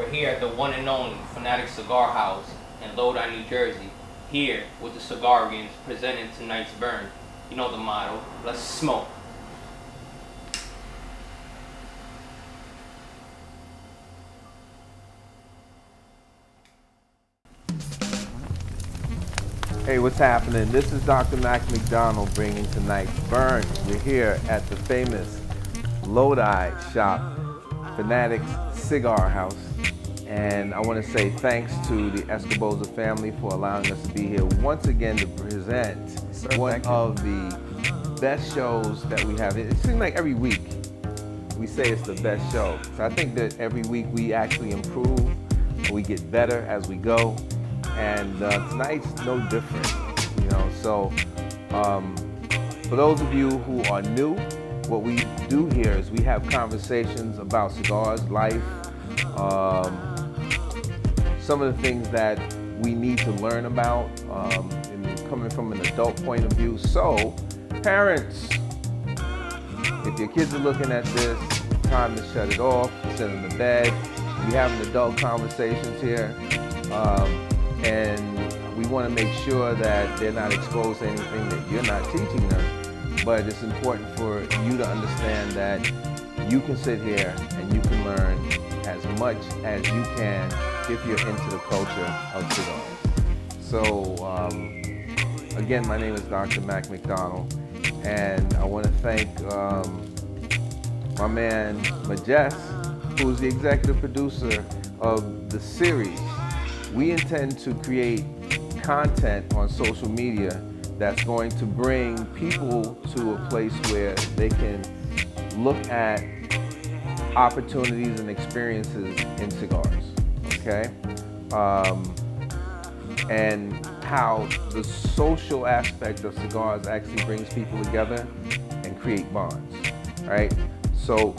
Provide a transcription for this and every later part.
We're here at the one and only Fanatic Cigar House in Lodi, New Jersey. Here with the Cigarians presenting tonight's burn. You know the motto, let's smoke. Hey, what's happening? This is Dr. Mac McDonald bringing tonight's burn. We're here at the famous Lodi shop, Fanatics Cigar House. And I want to say thanks to the Escoboza family for allowing us to be here once again to present one of the best shows that we have. It seems like every week we say it's the best show. So I think that every week we actually improve, we get better as we go. And tonight's no different, you know. So for those of you who are new, what we do here is we have conversations about cigars, life, some of the things that we need to learn about, and coming from an adult point of view. So, parents, if your kids are looking at this, time to shut it off, send them to bed. We having adult conversations here. And we want to make sure that they're not exposed to anything that you're not teaching them. But it's important for you to understand that you can sit here and you can learn as much as you can if you're into the culture of cigars. So again, my name is Dr. Mac McDonald, and I want to thank my man Majest, who's the executive producer of the series. We intend to create content on social media that's going to bring people to a place where they can look at opportunities and experiences in cigars, okay? And how the social aspect of cigars actually brings people together and create bonds, right? So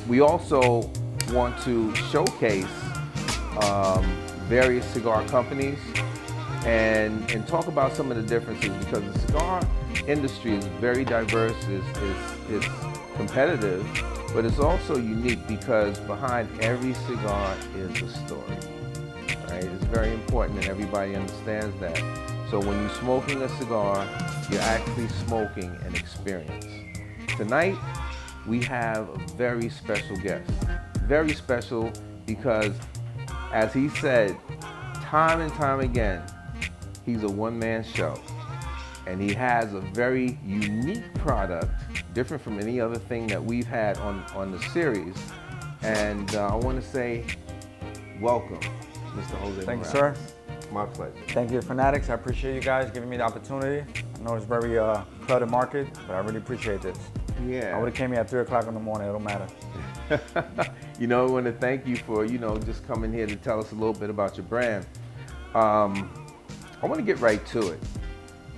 we also want to showcase various cigar companies and talk about some of the differences, because the cigar industry is very diverse, it's competitive, but it's also unique because behind every cigar is a story, right? It's very important that everybody understands that. So when you're smoking a cigar, you're actually smoking an experience. Tonight, we have a very special guest. Very special because, as he said, time and time again, he's a one-man show. And he has a very unique product, different from any other thing that we've had on the series. And I want to say, welcome, Mr. Jose Thank Morales. you, sir. My pleasure. Thank you, Fanatics. I appreciate you guys giving me the opportunity. I know it's very cluttered market, but I really appreciate this. Yeah. I would have came here at 3 o'clock in the morning, it don't matter. You know, I want to thank you for, just coming here to tell us a little bit about your brand. I want to get right to it.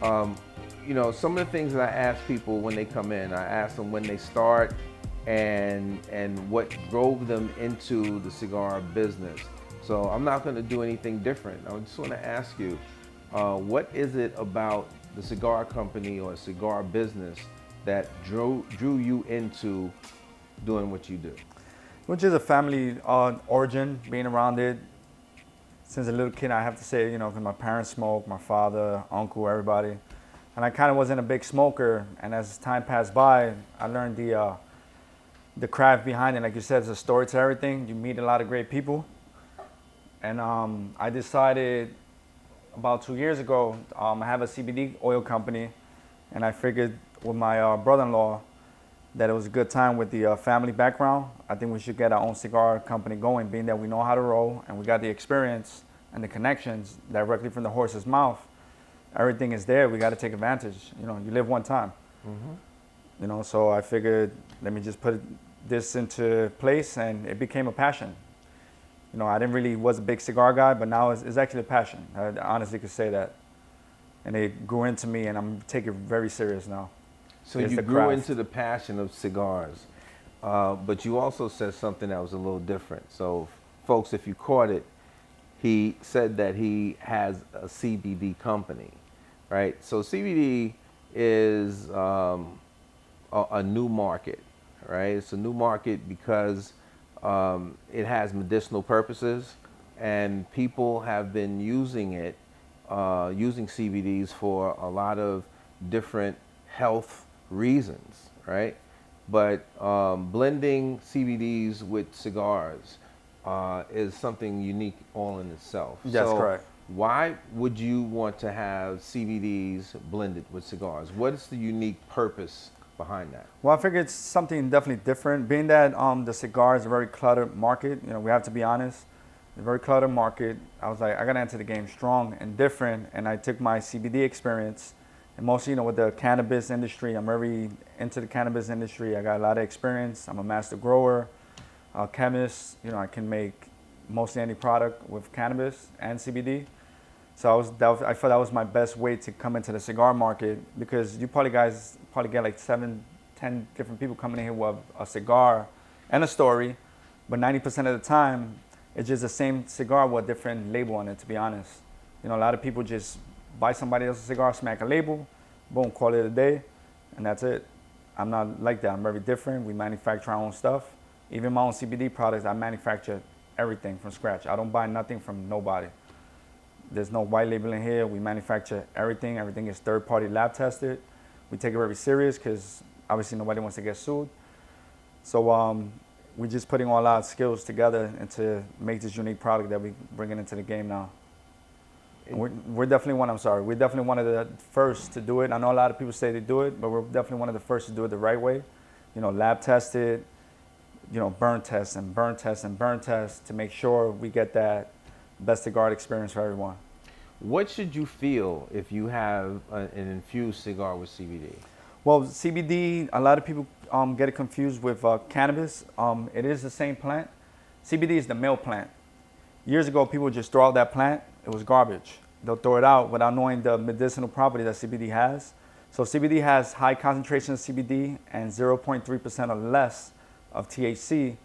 Some of the things that I ask people when they come in, I ask them when they start and what drove them into the cigar business. So I'm not going to do anything different. I just want to ask you, what is it about the cigar company or cigar business that drew you into doing what you do? Which is a family origin, being around it. Since a little kid, I have to say, because my parents smoked, my father, uncle, everybody. And I kind of wasn't a big smoker. And as time passed by, I learned the craft behind it. Like you said, it's a story to everything. You meet a lot of great people. And I decided about 2 years ago, I have a CBD oil company. And I figured with my brother-in-law that it was a good time with the family background. I think we should get our own cigar company going, being that we know how to roll and we got the experience and the connections directly from the horse's mouth. Everything is there. We got to take advantage. You live one time. Mm-hmm. So I figured, let me just put this into place, and it became a passion. I didn't really was a big cigar guy, but now it's actually a passion. I honestly could say that. And it grew into me, and I'm taking it very serious now. So you grew into the passion of cigars, but you also said something that was a little different. So folks, if you caught it, he said that he has a CBD company, right? So CBD is a new market, right? It's a new market because It has medicinal purposes, and people have been using it, using CBDs for a lot of different health reasons, right? But blending CBDs with cigars is something unique all in itself. That's correct. Why would you want to have CBDs blended with cigars? What is the unique purpose behind that? Well, I figure it's something definitely different. Being that the cigar is a very cluttered market, we have to be honest. It's a very cluttered market. I was like, I gotta enter the game strong and different. And I took my CBD experience, and mostly, with the cannabis industry. I'm very into the cannabis industry. I got a lot of experience. I'm a master grower, chemist. I can make mostly any product with cannabis and CBD. So I felt that was my best way to come into the cigar market, because you guys get like 7, 10 different people coming in here with a cigar and a story, but 90% of the time it's just the same cigar with a different label on it, to be honest. A lot of people just buy somebody else's cigar, smack a label, boom, call it a day, and that's it. I'm not like that. I'm very different. We manufacture our own stuff. Even my own CBD products, I manufacture everything from scratch. I don't buy nothing from nobody. There's no white labeling here. We manufacture everything. Everything is third-party lab tested. We take it very serious because obviously nobody wants to get sued. So we're just putting all our skills together and to make this unique product that we're bringing into the game now. We're definitely one of the first to do it. I know a lot of people say they do it, but we're definitely one of the first to do it the right way. Lab tested, burn test and burn test and burn test to make sure we get that best cigar experience for everyone. What should you feel if you have an infused cigar with CBD? Well, CBD, a lot of people get it confused with cannabis. It is the same plant. CBD is the male plant. Years ago, people would just throw out that plant. It was garbage. They'll throw it out without knowing the medicinal property that CBD has. So CBD has high concentration of CBD and 0.3% or less of THC.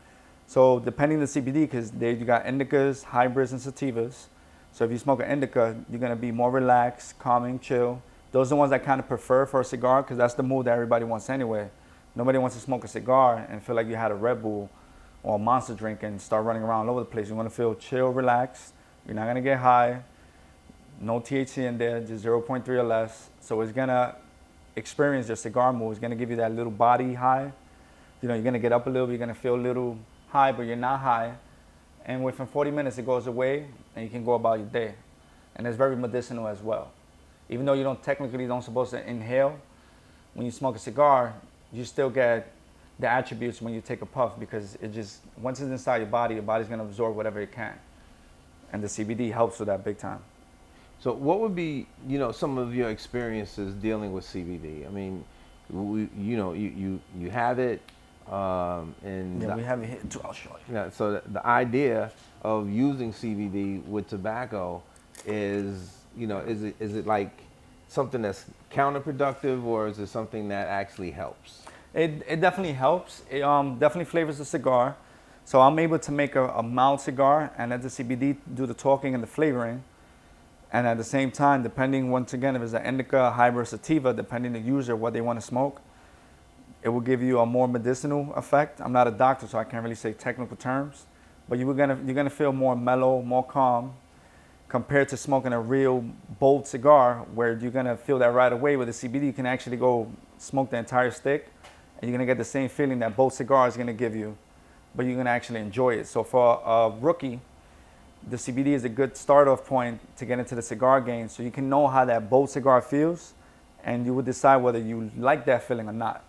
So depending on the CBD, because you got indicas, hybrids, and sativas. So if you smoke an indica, you're gonna be more relaxed, calming, chill. Those are the ones I kind of prefer for a cigar, because that's the mood that everybody wants anyway. Nobody wants to smoke a cigar and feel like you had a Red Bull or a Monster drink and start running around all over the place. You want to feel chill, relaxed. You're not gonna get high. No THC in there, just 0.3 or less. So it's gonna experience your cigar mood. It's gonna give you that little body high. You're gonna get up a little bit, you're gonna feel a little high, but you're not high. And within 40 minutes, it goes away and you can go about your day. And it's very medicinal as well. Even though you don't supposed to inhale, when you smoke a cigar, you still get the attributes when you take a puff, because once it's inside your body's gonna absorb whatever it can. And the CBD helps with that big time. So what would be, some of your experiences dealing with CBD? I mean, you have it, and yeah, we have it here too. I'll show you. Yeah. So the idea of using CBD with tobacco is, is it like something that's counterproductive, or is it something that actually helps? It definitely helps. It definitely flavors the cigar. So I'm able to make a mild cigar and let the CBD do the talking and the flavoring. And at the same time, depending, once again, if it's an indica, hybrid, sativa, depending on the user, what they want to smoke, it will give you a more medicinal effect. I'm not a doctor, so I can't really say technical terms, but you're gonna feel more mellow, more calm, compared to smoking a real bold cigar, where you're gonna feel that right away. With the CBD, you can actually go smoke the entire stick, and you're gonna get the same feeling that bold cigar is gonna give you, but you're gonna actually enjoy it. So for a rookie, the CBD is a good start-off point to get into the cigar game, so you can know how that bold cigar feels, and you will decide whether you like that feeling or not.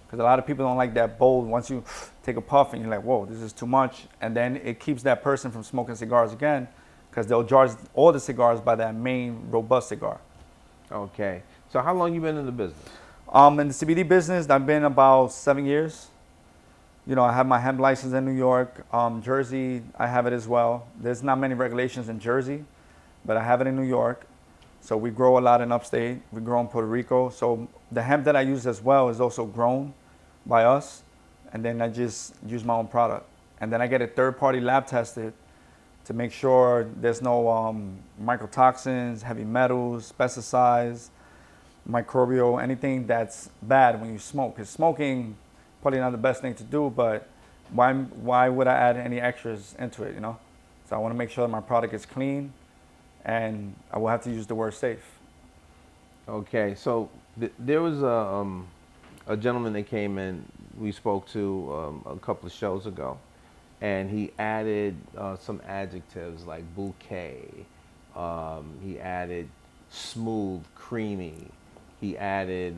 Because a lot of people don't like that bold. Once you take a puff and you're like, whoa, this is too much, and then it keeps that person from smoking cigars again, because they'll judge all the cigars by that main robust cigar. Okay. So how long you been in the business? In the CBD business, I've been about 7 years. I have my hemp license in New York. Jersey, I have it as well. There's not many regulations in Jersey, but I have it in New York. So we grow a lot in upstate. We grow in Puerto Rico. So the hemp that I use as well is also grown by us. And then I just use my own product. And then I get it third-party lab tested to make sure there's no mycotoxins, heavy metals, pesticides, microbial, anything that's bad when you smoke. Because smoking, probably not the best thing to do, but why would I add any extras into it, you know? So I want to make sure that my product is clean, and I will have to use the word safe. Okay, so there was a gentleman that came in, we spoke to a couple of shows ago, and he added some adjectives like bouquet. He added smooth, creamy. He added,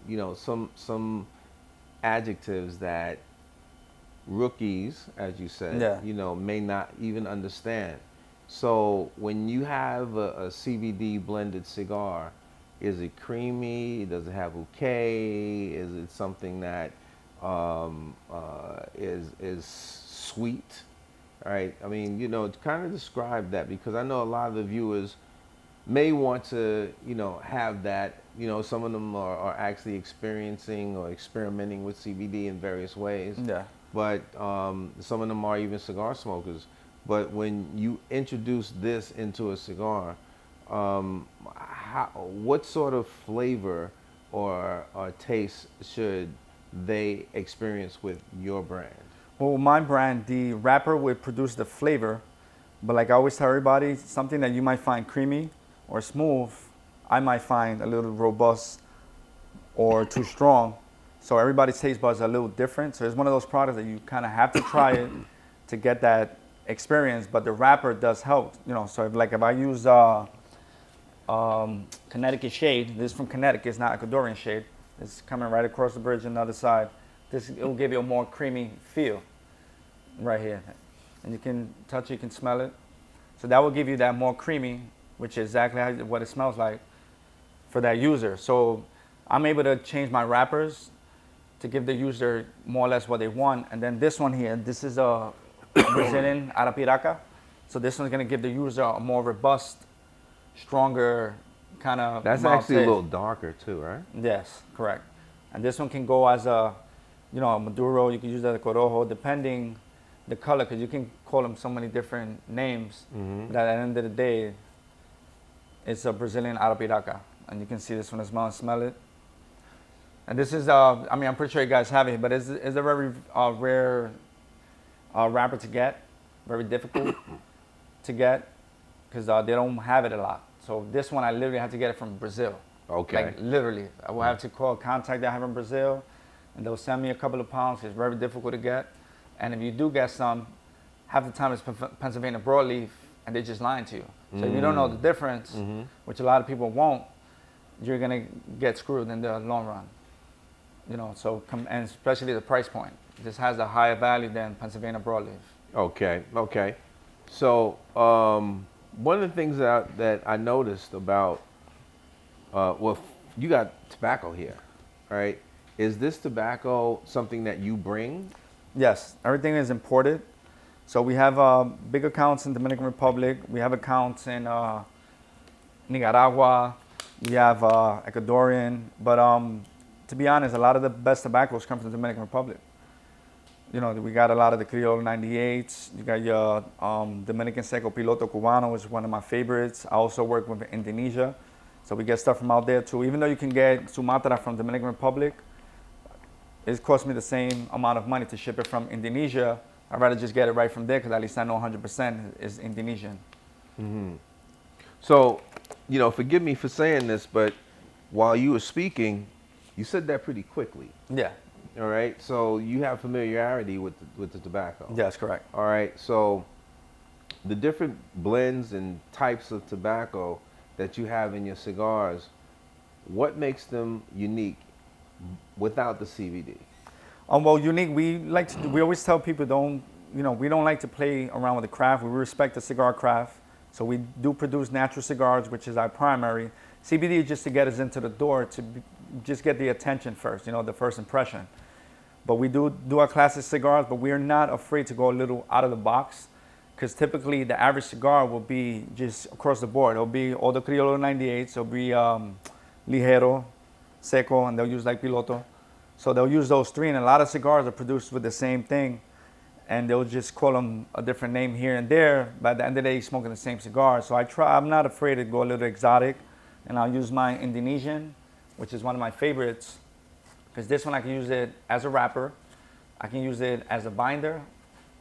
you know, some adjectives that rookies, as you said, Yeah. you know, may not even understand. So when you have a CBD blended cigar, is it creamy? Does it have bouquet? Is it something that is sweet? Right? I mean, you know, kind of describe that, because I know a lot of the viewers may want to, you know, have that. You know, some of them are actually experiencing or experimenting with CBD in various ways. Yeah. But some of them are even cigar smokers. But when you introduce this into a cigar, what sort of flavor or taste should they experience with your brand? Well, my brand, the wrapper would produce the flavor, but like I always tell everybody, something that you might find creamy or smooth, I might find a little robust or too strong. So everybody's taste buds are a little different. So it's one of those products that you kind of have to try it to get that experience. But the wrapper does help, you know. So if I use Connecticut shade, this is from Connecticut, it's not Ecuadorian shade. It's coming right across the bridge on the other side. It will give you a more creamy feel right here. And you can touch it, you can smell it. So that will give you that more creamy, which is exactly what it smells like for that user. So I'm able to change my wrappers to give the user more or less what they want. And then this one here, this is a Brazilian Arapiraca. So this one's gonna give the user a more robust, stronger kind of. That's actually a little darker too, right? Yes, correct. And this one can go as a, you know, a Maduro. You can use that as a Corojo, depending the color, because you can call them so many different names. Mm-hmm. That at the end of the day, it's a Brazilian Arapiraca. And you can see this one as well and smell it. And this is, I mean, I'm pretty sure you guys have it, but it's a very rare wrapper to get, very difficult to get, because they don't have it a lot. So this one, I literally had to get it from Brazil. Okay. Like literally, I will have to call a contact that I have in Brazil, and they'll send me a couple of pounds. It's very difficult to get. And if you do get some, half the time it's Pennsylvania broadleaf, and they're just lying to you. So if you don't know the difference, which a lot of people won't, you're gonna get screwed in the long run. You know, so and especially the price point. This has a higher value than Pennsylvania broadleaf. Okay, okay. So one of the things that I noticed about, well, you got tobacco here, right? Is this tobacco something that you bring? Yes, everything is imported. So we have big accounts in Dominican Republic. We have accounts in Nicaragua. We have Ecuadorian. But to be honest, a lot of the best tobaccos come from the Dominican Republic. You know, we got a lot of the Criollo 98s. You got your Dominican Seco Piloto Cubano, which is one of my favorites. I also work with Indonesia. So we get stuff from out there too. Even though you can get Sumatra from Dominican Republic, it costs me the same amount of money to ship it from Indonesia. I'd rather just get it right from there, because at least I know 100% is Indonesian. Mm-hmm. So, you know, forgive me for saying this, but while you were speaking, you said that pretty quickly. Yeah. All right. So you have familiarity with the tobacco. Yes, correct. All right. So the different blends and types of tobacco that you have in your cigars, what makes them unique without the CBD? Well, unique. We always tell people we don't like to play around with the craft. We respect the cigar craft. So we do produce natural cigars, which is our primary. CBD is just to get us into the door, just get the attention first, you know, the first impression. But we do our classic cigars, but we are not afraid to go a little out of the box, because typically the average cigar will be just across the board. It'll be all the Criollo 98s, it'll be Ligero, Seco, and they'll use like Piloto. So they'll use those three, and a lot of cigars are produced with the same thing, and they'll just call them a different name here and there. But at the end of the day, you're smoking the same cigar. So I'm not afraid to go a little exotic, and I'll use my Indonesian, which is one of my favorites, because this one I can use it as a wrapper. I can use it as a binder,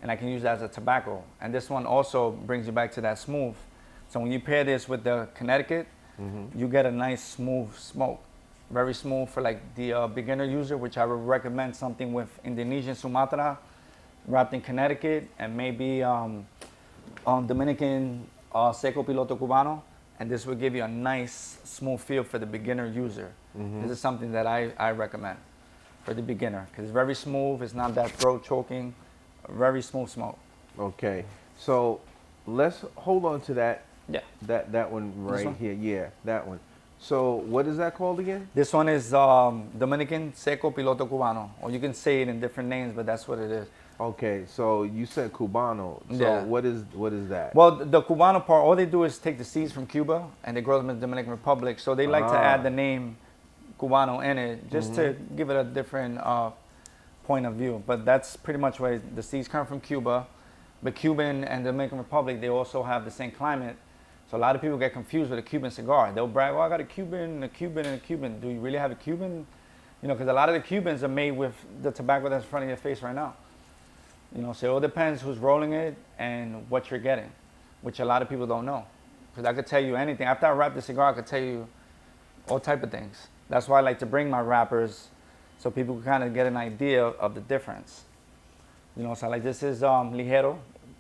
and I can use it as a tobacco. And this one also brings you back to that smooth. So when you pair this with the Connecticut, you get a nice smooth smoke. Very smooth for like the beginner user, which I would recommend something with Indonesian Sumatra, wrapped in Connecticut, and maybe Dominican Seco Piloto Cubano. And this will give you a nice smooth feel for the beginner user. This is something that I recommend for the beginner, because it's very smooth, it's not that throat choking, very smooth smoke. Okay, so let's hold on to that. Yeah. That one right one? here. Yeah, that one. So what is that called again? This one is Dominican Seco Piloto Cubano, or you can say it in different names, but that's what it is. Okay, so you said Cubano. So Yeah. what is that? Well, the Cubano part, all they do is take the seeds from Cuba and they grow them in the Dominican Republic. So they like to add the name Cubano in it just to give it a different point of view. But that's pretty much where the seeds come from Cuba. But Cuban and Dominican Republic, they also have the same climate. So a lot of people get confused with a Cuban cigar. They'll brag, "Oh, I got a Cuban, a Cuban, and a Cuban." Do you really have a Cuban? You know, because a lot of the Cubans are made with the tobacco that's in front of your face right now. You know, so it all depends who's rolling it and what you're getting, which a lot of people don't know. Because I could tell you anything. After I wrap the cigar, I could tell you all type of things. That's why I like to bring my wrappers so people can kind of get an idea of the difference. You know, so like this is Ligero.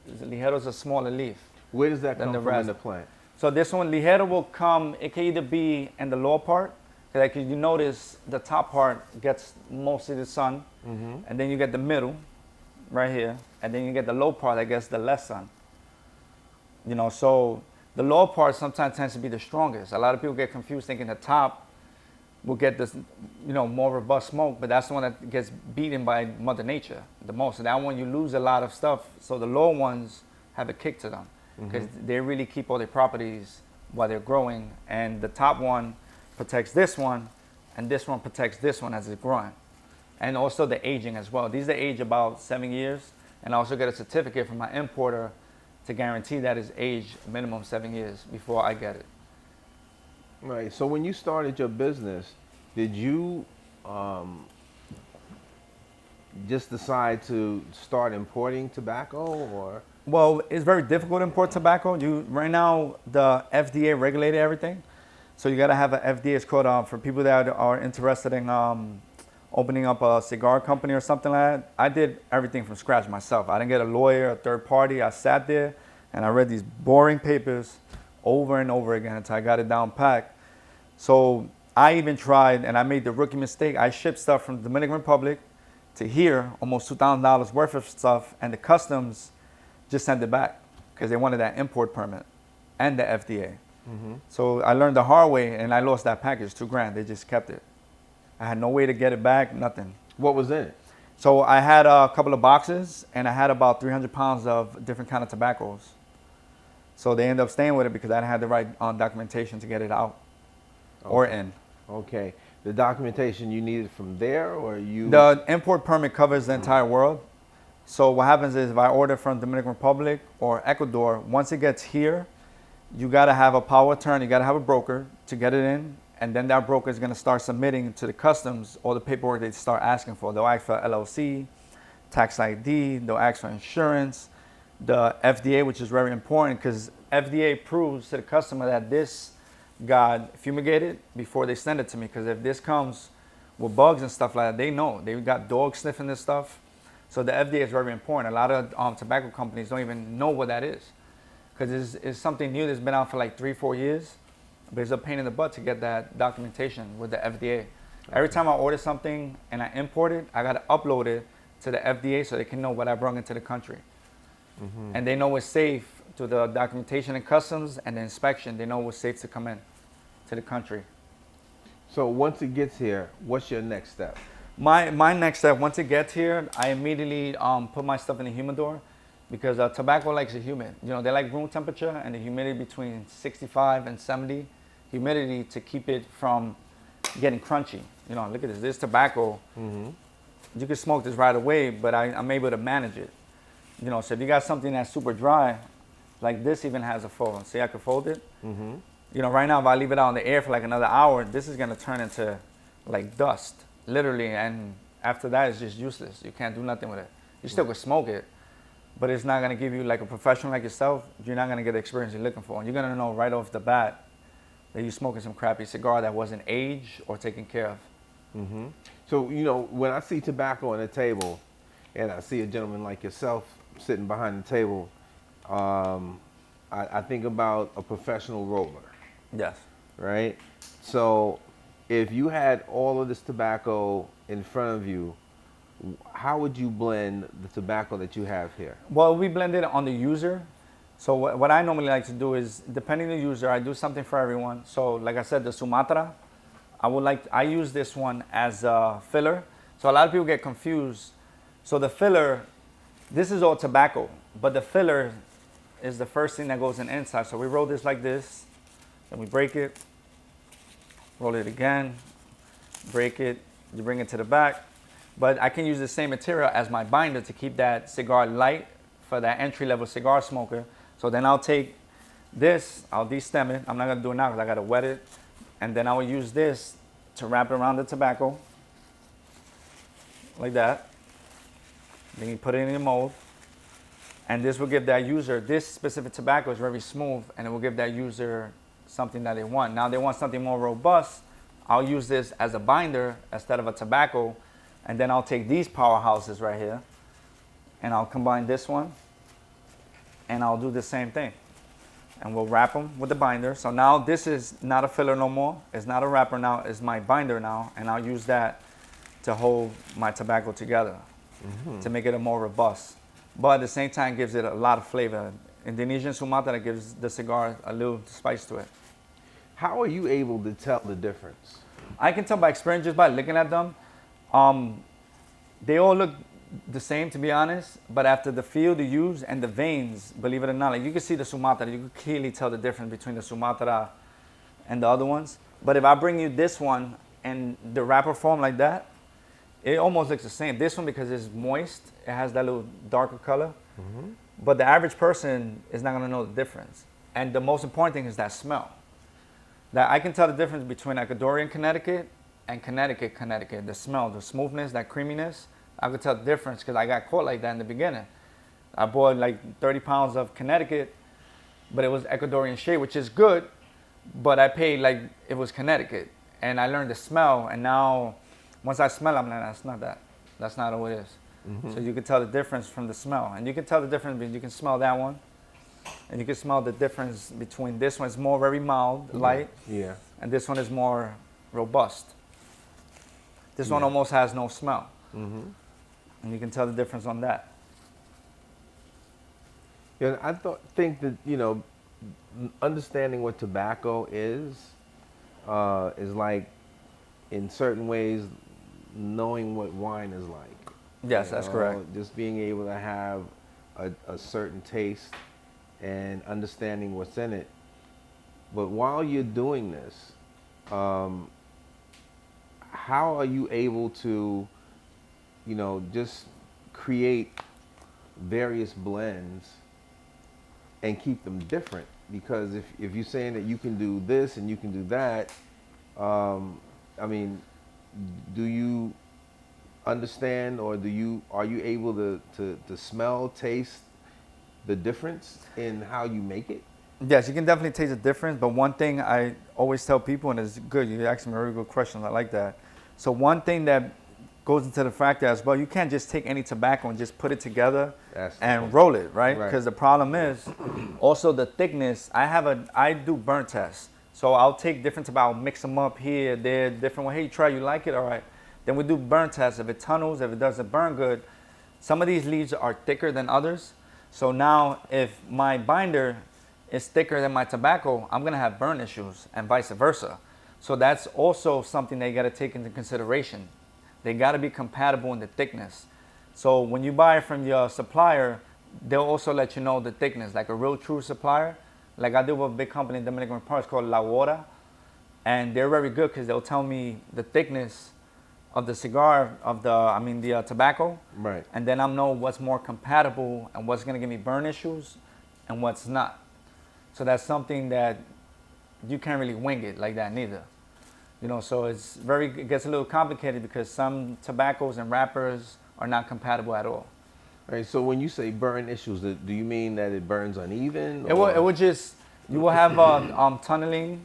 Ligero is a smaller leaf. Where does that than come the from rest. in the plant? So this one, Ligero will come, it can either be in the lower part, like you notice the top part gets most of the sun, and then you get the middle, right here, and then you get the low part that gets the less sun. You know, so the lower part sometimes tends to be the strongest. A lot of people get confused thinking the top will get this, you know, more robust smoke, but that's the one that gets beaten by Mother Nature the most. So that one you lose a lot of stuff. So the lower ones have a kick to them because they really keep all their properties while they're growing. And the top one protects this one, and this one protects this one as it's growing. And also the aging as well. These are age about 7 years, and I also get a certificate from my importer to guarantee that it's aged minimum 7 years before I get it. Right. So when you started your business, did you just decide to start importing tobacco, or? Well, it's very difficult to import tobacco. Right now, the FDA regulated everything. So you got to have an FDA. It's called, for people that are interested in opening up a cigar company or something like that. I did everything from scratch myself. I didn't get a lawyer, a third party. I sat there and I read these boring papers over and over again until I got it down packed. So I even tried, and I made the rookie mistake. I shipped stuff from the Dominican Republic to here, almost $2,000 worth of stuff, and the customs just sent it back because they wanted that import permit and the FDA. So I learned the hard way, and I lost that package, $2,000. They just kept it. I had no way to get it back, nothing. What was in it? So I had a couple of boxes, and I had about 300 pounds of different kind of tobaccos. So they ended up staying with it because I didn't have the right documentation to get it out or in. Okay. The documentation you needed from there, or you? The import permit covers the entire world. So what happens is if I order from Dominican Republic or Ecuador, once it gets here, you got to have a power of attorney, you got to have a broker to get it in. And then that broker is going to start submitting to the customs all the paperwork they start asking for. They'll ask for LLC, tax ID, they'll ask for insurance, the FDA, which is very important because FDA proves to the customer that this got fumigated before they send it to me. Because if this comes with bugs and stuff like that, they know. They've got dogs sniffing this stuff. So the FDA is very important. A lot of tobacco companies don't even know what that is because it's something new that's been out for like 3-4 years. But it's a pain in the butt to get that documentation with the FDA. Every time I order something and I import it, I got to upload it to the FDA so they can know what I brought into the country. And they know it's safe to the documentation and customs and the inspection. They know it's safe to come in to the country. So once it gets here, what's your next step? My next step, once it gets here, I immediately put my stuff in the humidor because tobacco likes it humid. You know, they like room temperature and the humidity between 65 and 70 humidity to keep it from getting crunchy. You know, look at this. This tobacco, you can smoke this right away, but I'm able to manage it. You know, so if you got something that's super dry, like this even has a fold. See, I can fold it. You know, right now, if I leave it out in the air for like another hour, this is going to turn into like dust, literally. And After that, it's just useless. You can't do nothing with it. You still could smoke it, but it's not gonna give you, like a professional like yourself, you're not gonna get the experience you're looking for. And you're gonna know right off the bat that you're smoking some crappy cigar that wasn't aged or taken care of. Mm-hmm. So, you know, when I see tobacco on the table and I see a gentleman like yourself sitting behind the table, I think about a professional roller, Yes. right? So if you had all of this tobacco in front of you, how would you blend the tobacco that you have here? Well, we blend it on the user. So what I normally like to do is, depending on the user, I do something for everyone. So like I said, the Sumatra, I use this one as a filler. So a lot of people get confused. So the filler, this is all tobacco, but the filler is the first thing that goes in inside. So we roll this like this, then we break it, roll it again, break it, you bring it to the back. But I can use the same material as my binder to keep that cigar light for that entry-level cigar smoker. So then I'll take this, I'll de-stem it. I'm not gonna do it now because I gotta wet it. And then I will use this to wrap around the tobacco, like that. Then you put it in your mold. And this will give that user, this specific tobacco is very smooth, and it will give that user something that they want. Now they want something more robust. I'll use this as a binder instead of a tobacco. And then I'll take these powerhouses right here, and I'll combine this one, and I'll do the same thing. And we'll wrap them with the binder. So now this is not a filler no more. It's not a wrapper now, it's my binder now. And I'll use that to hold my tobacco together, to make it a more robust. But at the same time, gives it a lot of flavor. Indonesian Sumatra gives the cigar a little spice to it. How are you able to tell the difference? I can tell by experience just by looking at them. They all look the same, to be honest, but after the feel, the use, and the veins, believe it or not, like you can see the Sumatra, you can clearly tell the difference between the Sumatra and the other ones. But if I bring you this one and the wrapper form like that, it almost looks the same. This one, because it's moist, it has that little darker color. But the average person is not gonna know the difference. And the most important thing is that smell. That I can tell the difference between Ecuadorian Connecticut and Connecticut, the smell, the smoothness, that creaminess. I could tell the difference because I got caught like that in the beginning. I bought like 30 pounds of Connecticut, but it was Ecuadorian shade, which is good, but I paid like it was Connecticut. And I learned the smell, and now once I smell, I'm like, that's not that. That's not what it is. So you can tell the difference from the smell. And you can tell the difference, you can smell that one, and you can smell the difference between this one is more very mild, light, and this one is more robust. This one almost has no smell. And you can tell the difference on that. Yeah, I think that, you know, understanding what tobacco is like, in certain ways, knowing what wine is like. Yes, that's correct. Just being able to have a certain taste and understanding what's in it. But while you're doing this, how are you able to, you know, just create various blends and keep them different? Because if you're saying that you can do this and you can do that, I mean, do you understand, or are you able to smell, taste the difference in how you make it? Yes, you can definitely taste the difference. But one thing I always tell people, and it's good, you asked me a very good question, I like that. So one thing that goes into the factor as well, you can't just take any tobacco and just put it together and roll it, right? Because the problem is also the thickness. I do burn tests. So I'll take different tobacco, mix them up here, there, different way. Hey, try, you like it? All right. Then we do burn tests. If it tunnels, if it doesn't burn good, some of these leaves are thicker than others. So now if my binder is thicker than my tobacco, I'm gonna have burn issues, and vice versa. So that's also something they gotta take into consideration. They gotta be compatible in the thickness. So when you buy it from your supplier, they'll also let you know the thickness, like a real true supplier. Like I deal with a big company in Dominican Republic called La Hora, and they're very good because they'll tell me the thickness of the cigar, the tobacco. Right. And then I'll know what's more compatible and what's gonna give me burn issues and what's not. So that's something that you can't really wing it like that neither. You know, so it gets a little complicated because some tobaccos and wrappers are not compatible at all. All right, so when you say burn issues, do you mean that it burns uneven? It would just, you will have tunneling.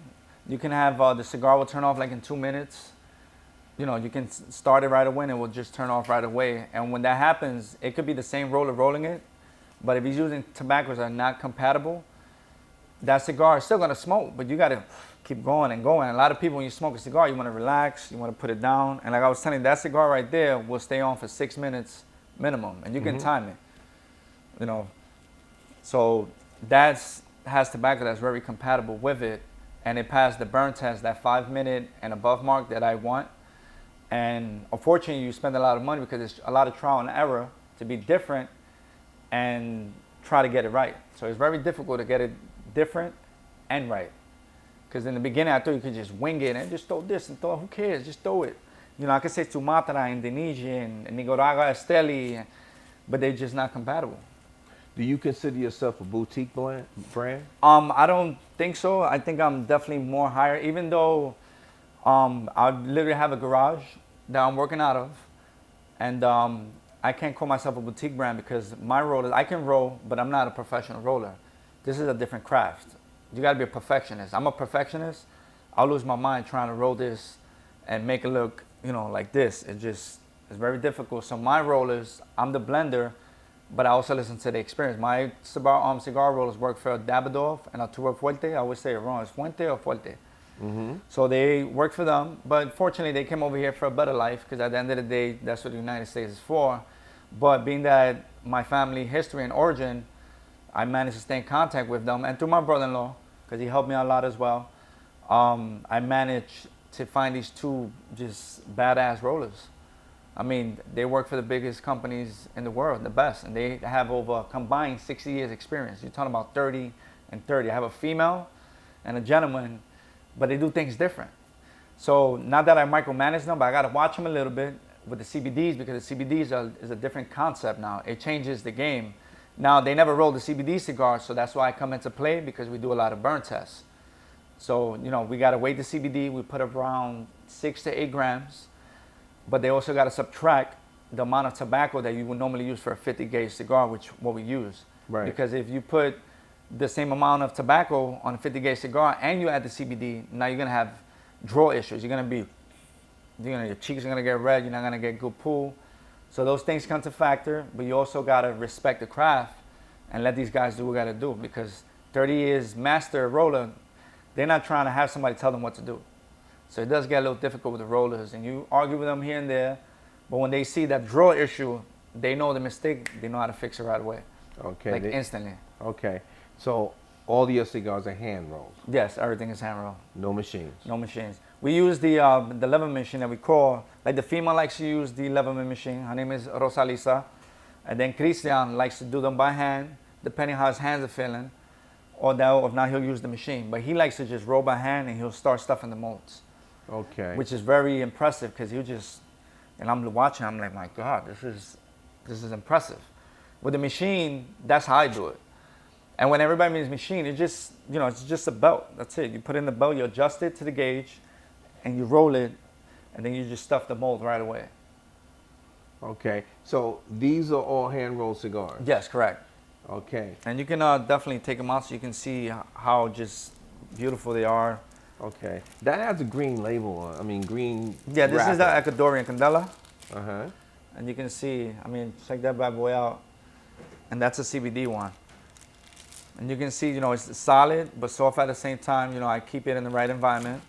You can have the cigar will turn off like in 2 minutes. You know, you can start it right away and it will just turn off right away. And when that happens, it could be the same roller rolling it, but if he's using tobaccos that are not compatible, that cigar is still gonna smoke, but you gotta keep going and going. A lot of people, when you smoke a cigar, you wanna relax, you wanna put it down. And like I was telling you, that cigar right there will stay on for 6 minutes minimum, and you can time it. You know, so has tobacco that's very compatible with it, and it passed the burn test, that 5 minute and above mark that I want. And unfortunately, you spend a lot of money because it's a lot of trial and error to be different and try to get it right. So it's very difficult to get it different and right. Because in the beginning, I thought you could just wing it and just throw this and throw, who cares, just throw it. You know, I could say Sumatra, Indonesia, and Nicaragua, Esteli, but they're just not compatible. Do you consider yourself a boutique brand? I don't think so. I think I'm definitely more higher, even though I literally have a garage that I'm working out of, and I can't call myself a boutique brand because my rollers, I can roll, but I'm not a professional roller. This is a different craft. You gotta be a perfectionist. I'm a perfectionist. I'll lose my mind trying to roll this and make it look, you know, like this. It's very difficult. So my rollers, I'm the blender, but I also listen to the experience. My cigar rollers work for Davidoff and Arturo Fuerte. I always say it wrong. It's Fuente or Fuerte. So they work for them, but fortunately they came over here for a better life because at the end of the day, that's what the United States is for. But being that my family history and origin, I managed to stay in contact with them, and through my brother-in-law, because he helped me out a lot as well, I managed to find these two just badass rollers. I mean, they work for the biggest companies in the world, the best, and they have over combined 60 years experience. You're talking about 30 and 30. I have a female and a gentleman, but they do things different. So not that I micromanage them, but I got to watch them a little bit with the CBDs because the CBDs is a different concept now. It changes the game. Now, they never roll the CBD cigars, so that's why I come into play because we do a lot of burn tests. So, you know, we got to weigh the CBD. We put around 6 to 8 grams, but they also got to subtract the amount of tobacco that you would normally use for a 50 gauge cigar, which what we use. Right. Because if you put the same amount of tobacco on a 50 gauge cigar and you add the CBD, now you're going to have draw issues. Your cheeks are going to get red. You're not going to get good pull. So those things come to factor, but you also got to respect the craft and let these guys do what they got to do because 30 years master roller, they're not trying to have somebody tell them what to do. So it does get a little difficult with the rollers, and you argue with them here and there, but when they see that draw issue, they know the mistake, they know how to fix it right away. Okay. Like instantly. Okay. So all your cigars are hand rolled? Yes, everything is hand rolled. No machines? No machines. We use the leatherman machine that we call, like the female likes to use the leatherman machine. Her name is Rosalisa. And then Christian likes to do them by hand, depending how his hands are feeling. Or if not, he'll use the machine. But he likes to just roll by hand and he'll start stuffing the molds. Okay. Which is very impressive because he'll just, and I'm watching, I'm like, my God, this is impressive. With the machine, that's how I do it. And when everybody means machine, it's just, you know, it's just a belt. That's it. You put in the belt, you adjust it to the gauge, and you roll it, and then you just stuff the mold right away. Okay. So these are all hand-rolled cigars? Yes, correct. Okay. And you can definitely take them out so you can see how just beautiful they are. Okay. That has a green label on, green Yeah, this wrapper. is the Ecuadorian Candela. Uh-huh. And you can see, check that bad boy out. And that's a CBD one. And you can see, you know, it's solid, but soft at the same time. You know, I keep it in the right environment.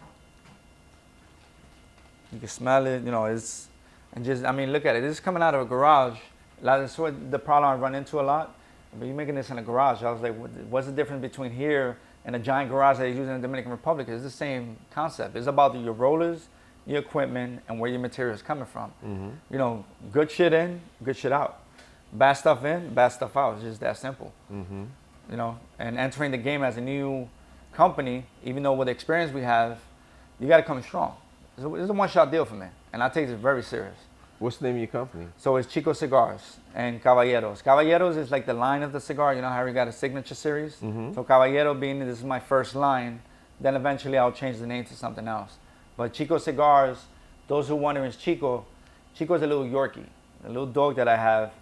You can smell it, you know, look at it. This is coming out of a garage. That's what the problem I run into a lot. But you're making this in a garage. I was like, what's the difference between here and a giant garage that you use in the Dominican Republic? It's the same concept. It's about your rollers, your equipment, and where your material is coming from. Mm-hmm. You know, good shit in, good shit out. Bad stuff in, bad stuff out. It's just that simple. Mm-hmm. You know, and entering the game as a new company, even though with the experience we have, you got to come strong. It's a one-shot deal for me, and I take it very serious. What's the name of your company? So it's Chicos Cigars and Caballeros. Caballeros is like the line of the cigar. You know how we got a signature series? Mm-hmm. So Caballero being this is my first line, then eventually I'll change the name to something else. But Chico Cigars, those who wonder is Chico. Chico's a little Yorkie, a little dog that I have.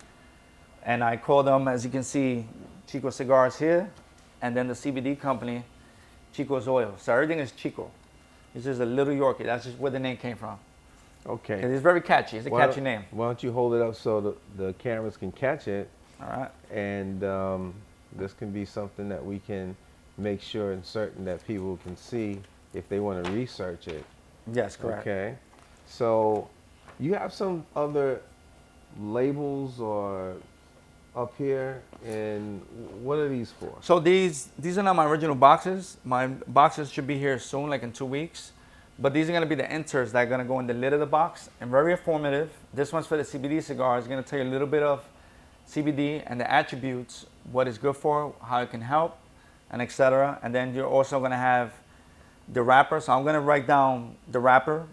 And I call them, as you can see, Chico Cigars here. And then the CBD company, Chico's Oil. So everything is Chico. It's just a little Yorkie. That's just where the name came from. Okay. It's very catchy. It's a catchy name. Why don't you hold it up so the cameras can catch it? All right. And this can be something that we can make sure and certain that people can see if they want to research it. Yes, correct. Okay. So you have some other labels or up here, and what are these for? So these are not my original boxes. My boxes should be here soon, like in 2 weeks. But these are going to be the inserts that are going to go in the lid of the box, and very informative. This one's for the CBD cigar. It's going to tell you a little bit of CBD and the attributes, what it's good for, how it can help, and etc. And then you're also going to have the wrapper. So I'm going to write down the wrapper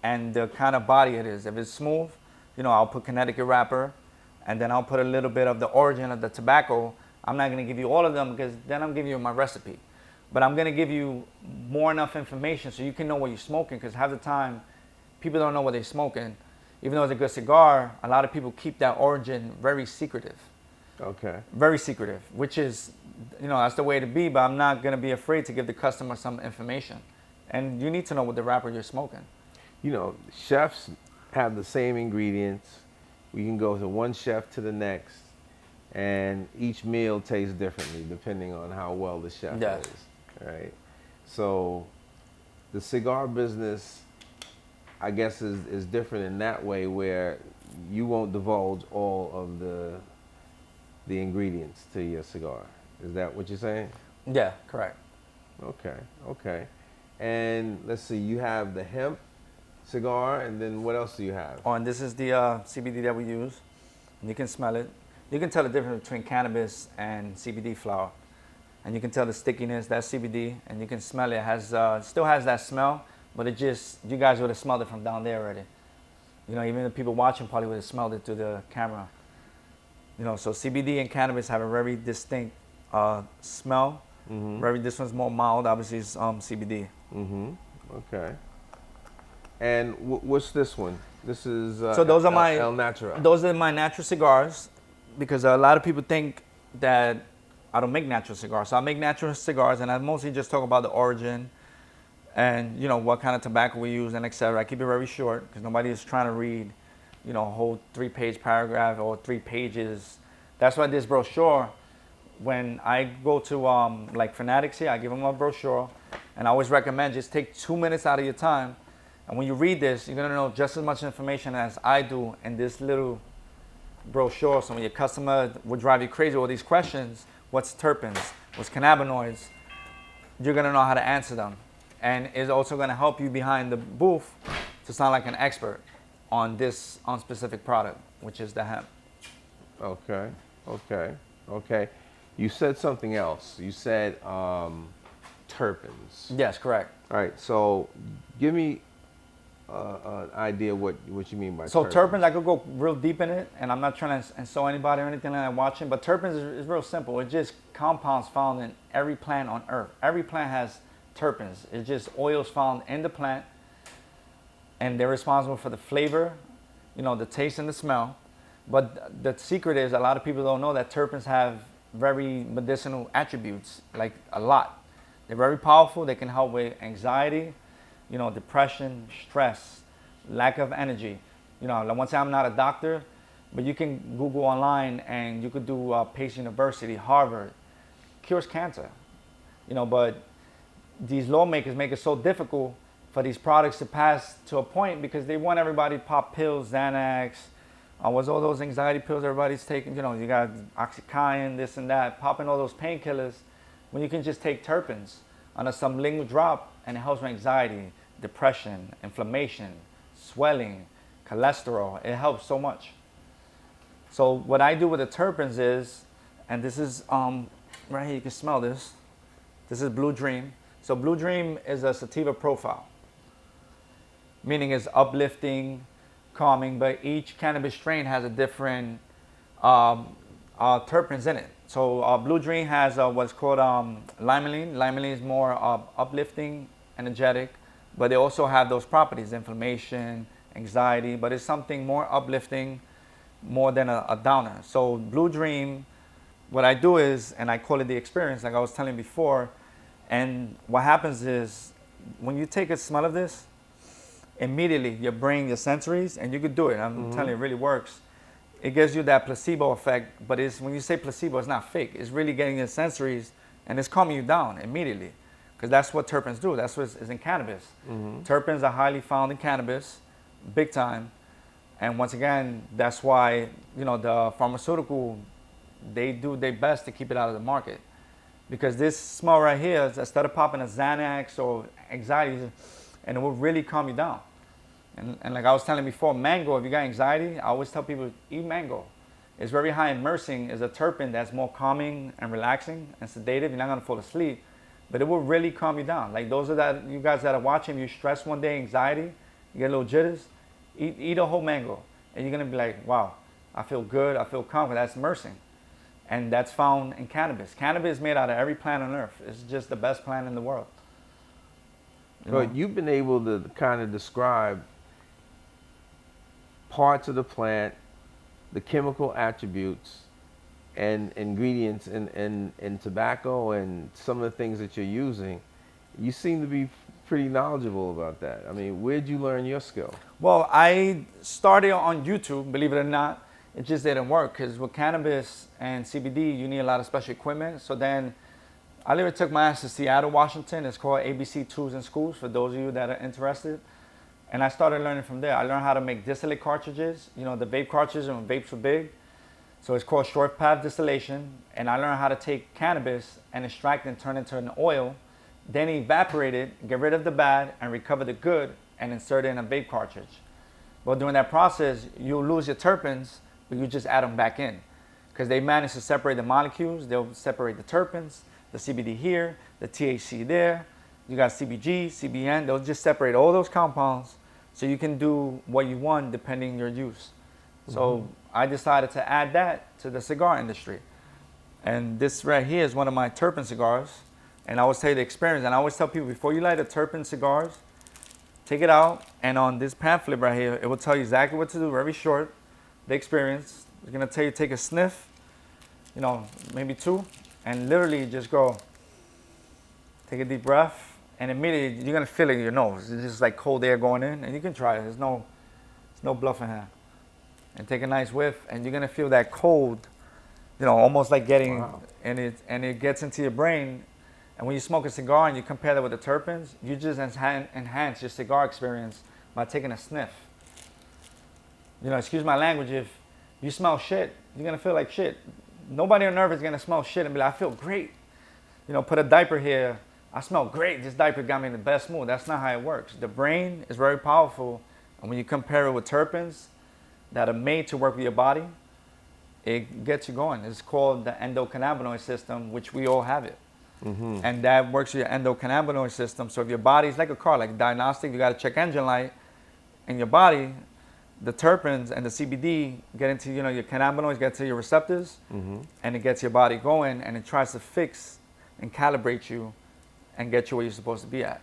and the kind of body it is. If it's smooth, I'll put Connecticut wrapper, and then I'll put a little bit of the origin of the tobacco. I'm not going to give you all of them because then I'm giving you my recipe. But I'm going to give you more enough information so you can know what you're smoking, because half the time people don't know what they're smoking. Even though it's a good cigar, a lot of people keep that origin very secretive. Okay. Very secretive, which is, that's the way to be, but I'm not going to be afraid to give the customer some information. And you need to know what the wrapper you're smoking. Chefs have the same ingredients. We can go to one chef to the next, and each meal tastes differently depending on how well the chef Yes. is. Right? So the cigar business, I guess, is different in that way, where you won't divulge all of the ingredients to your cigar. Is that what you're saying? Yeah, correct. Okay. And let's see, you have the hemp cigar, and then what else do you have? Oh, and this is the CBD that we use. And you can smell it. You can tell the difference between cannabis and CBD flower. And you can tell the stickiness, that's CBD, and you can smell it. It still has that smell, but you guys would have smelled it from down there already. Even the people watching probably would have smelled it through the camera. So CBD and cannabis have a very distinct smell. Mm-hmm. This one's more mild, obviously it's CBD. Mm-hmm. Okay. And what's this one? This is so those are my El Natural. Those are my natural cigars, because a lot of people think that I don't make natural cigars. So I make natural cigars, and I mostly just talk about the origin and what kind of tobacco we use and etc. I keep it very short because nobody is trying to read a whole 3-page paragraph or 3 pages. That's why this brochure, when I go to like Fanatics here, I give them a brochure, and I always recommend just take 2 minutes out of your time. And when you read this, you're going to know just as much information as I do in this little brochure. So when your customer would drive you crazy with all these questions, what's terpenes, what's cannabinoids, you're going to know how to answer them. And it's also going to help you behind the booth to sound like an expert on specific product, which is the hemp. Okay. You said something else. You said terpenes. Yes, correct. All right, so give me an idea what you mean by terpenes. So terpenes, I could go real deep in it, and I'm not trying to insult anybody or anything like that watching, but terpenes is real simple. It's just compounds found in every plant on earth. Every plant has terpenes. It's just oils found in the plant, and they're responsible for the flavor, the taste and the smell. But the secret is, a lot of people don't know that terpenes have very medicinal attributes, like a lot. They're very powerful. They can help with anxiety, depression, stress, lack of energy. Once I'm not a doctor, but you can Google online and you could do Pace University, Harvard, cures cancer. But these lawmakers make it so difficult for these products to pass to a point because they want everybody to pop pills, Xanax, what's all those anxiety pills everybody's taking? You got Oxycontin, this and that, popping all those painkillers when you can just take terpenes on a sublingual drop, and it helps with anxiety, depression, inflammation, swelling, cholesterol. It helps so much. So what I do with the terpenes is, and this is right here, you can smell this. This is Blue Dream. So Blue Dream is a sativa profile, meaning it's uplifting, calming, but each cannabis strain has a different terpenes in it. So Blue Dream has what's called limonene. Limonene is more uplifting, energetic. but they also have those properties, inflammation, anxiety, but it's something more uplifting, more than a downer. So Blue Dream, what I do is, and I call it the experience, like I was telling before, and what happens is, when you take a smell of this, immediately your brain, your sensories, and you could do it, I'm telling you, it really works. It gives you that placebo effect, but it's, when you say placebo, it's not fake. It's really getting your sensories, and it's calming you down immediately, because that's what terpenes do. That's what is in cannabis. Terpenes are highly found in cannabis, big time. And once again, that's why, you know, the pharmaceutical, they do their best to keep it out of the market. Because this smell right here, instead of popping a Xanax or anxiety, and it will really calm you down. And like I was telling before, mango, if you got anxiety, I always tell people, eat mango. It's very high in myrcene, is a terpene that's more calming and relaxing and sedative. You're not gonna fall asleep, but it will really calm you down. Like those of that, you guys that are watching, you stress one day, anxiety, you get a little jitters, eat a whole mango. And you're gonna be like, wow, I feel good, I feel calm, that's myrcene. And that's found in cannabis. Cannabis is made out of every plant on earth. It's just the best plant in the world. But you've been able to kind of describe parts of the plant, the chemical attributes, and ingredients in tobacco and some of the things that you're using. You seem to be pretty knowledgeable about that. I mean, where'd you learn your skill? Well, I started on YouTube, believe it or not. It just didn't work, because with cannabis and CBD, you need a lot of special equipment. So then I literally took my ass to Seattle, Washington. It's called ABC Tools and Schools, for those of you that are interested. And I started learning from there. I learned how to make distillate cartridges, you know, the vape cartridges when vapes were big. So it's called short path distillation. And I learned how to take cannabis and extract it and turn it into an oil, then evaporate it, get rid of the bad, and recover the good, and insert it in a vape cartridge. But during that process, you'll lose your terpenes, but you just add them back in, because they manage to separate the molecules. They'll separate the terpenes, the CBD here, the THC there. You got CBG, CBN. They'll just separate all those compounds, so you can do what you want depending on your use. So I decided to add that to the cigar industry. And this right here is one of my terpene cigars. And I always tell you the experience. And I always tell people, before you light a terpene cigars, take it out. And on this pamphlet right here, it will tell you exactly what to do, very short. The experience. It's gonna tell you take a sniff, you know, maybe two, and literally just go, take a deep breath, and immediately you're gonna feel it in your nose. It's just like cold air going in, and you can try it. There's no bluffing here. And take a nice whiff, and you're gonna feel that cold, you know, almost like getting, wow. and it gets into your brain. And when you smoke a cigar and you compare that with the terpenes, you just enhance your cigar experience by taking a sniff. You know, excuse my language, if you smell shit, you're gonna feel like shit. Nobody on earth is gonna smell shit and be like, I feel great. You know, put a diaper here, I smell great, this diaper got me in the best mood. That's not how it works. The brain is very powerful, and when you compare it with terpenes that are made to work with your body, it gets you going. It's called the endocannabinoid system, which we all have it. And that works with your endocannabinoid system. So if your body's like a car, like a diagnostic, you gotta check engine light in your body. The terpenes and the CBD get into, you know, your cannabinoids get to your receptors, and it gets your body going, and it tries to fix and calibrate you and get you where you're supposed to be at.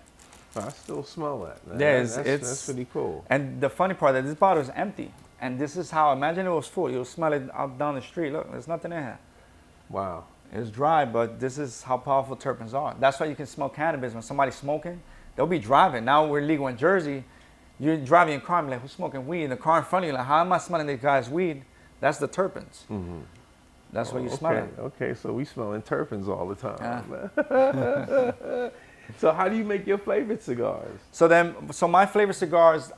I still smell that. Yeah, that's pretty cool. And the funny part is this bottle is empty, and this is how, imagine it was full. You'll smell it out down the street. Look, there's nothing in here. Wow. It's dry, but this is how powerful terpenes are. That's why you can smell cannabis when somebody's smoking. They'll be driving. Now we're legal in Jersey. You're driving in a car and be like, who's smoking weed? In the car in front of you, like, how am I smelling this guy's weed? That's the terpenes. That's what you smell it. Okay, so we smelling terpenes all the time. So how do you make your favorite cigars? So my favorite cigars,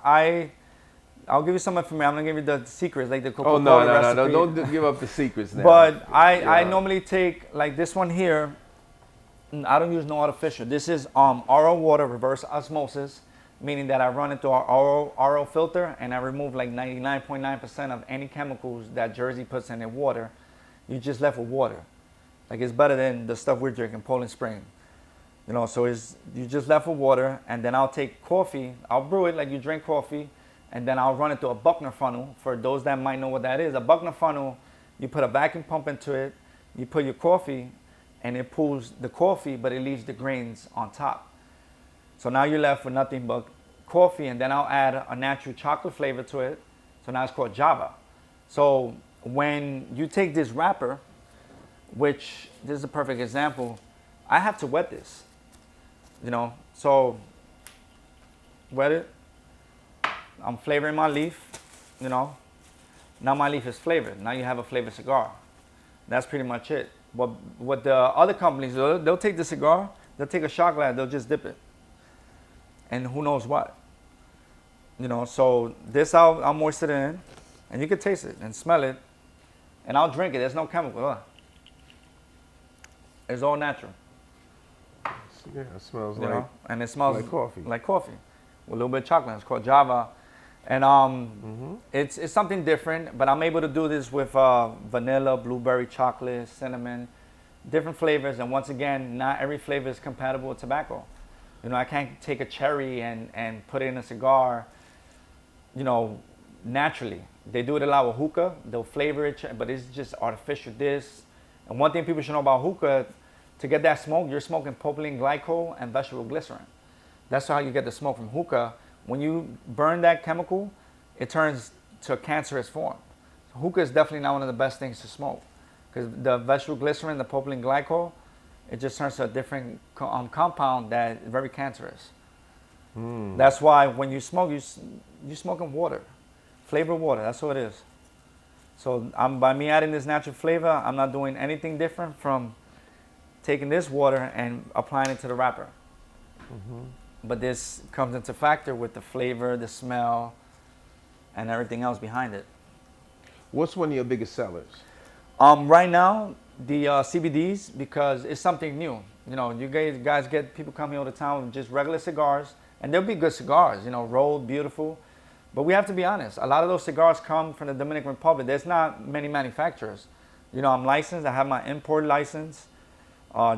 I'll give you some information. I'm gonna give you the secrets, like the Coca-Cola no, recipe. don't give up the secrets now. But I normally take, like this one here, I don't use no artificial. This is RO water, reverse osmosis, meaning that I run it through our RO filter, and I remove like 99.9% of any chemicals that Jersey puts in their water. You just left with water. Like, it's better than the stuff we're drinking, Poland Spring. You know, so you just left with water, and then I'll take coffee. I'll brew it like you drink coffee, and then I'll run it through a Buckner funnel. For those that might know what that is, a Buckner funnel, you put a vacuum pump into it, you put your coffee, and it pulls the coffee, but it leaves the grains on top. So now you're left with nothing but coffee, and then I'll add a natural chocolate flavor to it. So now it's called Java. So when you take this wrapper, which this is a perfect example, I have to wet this, so wet it. I'm flavoring my leaf, Now my leaf is flavored. Now you have a flavored cigar. That's pretty much it. What the other companies do, they'll take the cigar, they'll take a shot glass, they'll just dip it. And who knows what. So this I'll moisten it in, and you can taste it and smell it, and I'll drink it. There's no chemical. It's all natural. Yeah, it smells and it smells like coffee. Like coffee, with a little bit of chocolate. It's called Java, and it's something different. But I'm able to do this with vanilla, blueberry, chocolate, cinnamon, different flavors. And once again, not every flavor is compatible with tobacco. I can't take a cherry and put it in a cigar, naturally. They do it a lot with hookah. They'll flavor it, but it's just artificial this. And one thing people should know about hookah, to get that smoke, you're smoking propylene glycol and vegetable glycerin. That's how you get the smoke from hookah. When you burn that chemical, it turns to a cancerous form. So hookah is definitely not one of the best things to smoke, because the vegetable glycerin, the propylene glycol, it just turns to a different compound that is very cancerous. That's why when you smoke, you're smoking water, flavored water. That's what it is. So by me adding this natural flavor, I'm not doing anything different from taking this water and applying it to the wrapper. But this comes into factor with the flavor, the smell, and everything else behind it. What's one of your biggest sellers? Right now, the CBDs, because it's something new. You guys get people come here all the time with just regular cigars, and they'll be good cigars, rolled, beautiful. But we have to be honest. A lot of those cigars come from the Dominican Republic. There's not many manufacturers. I'm licensed. I have my import license,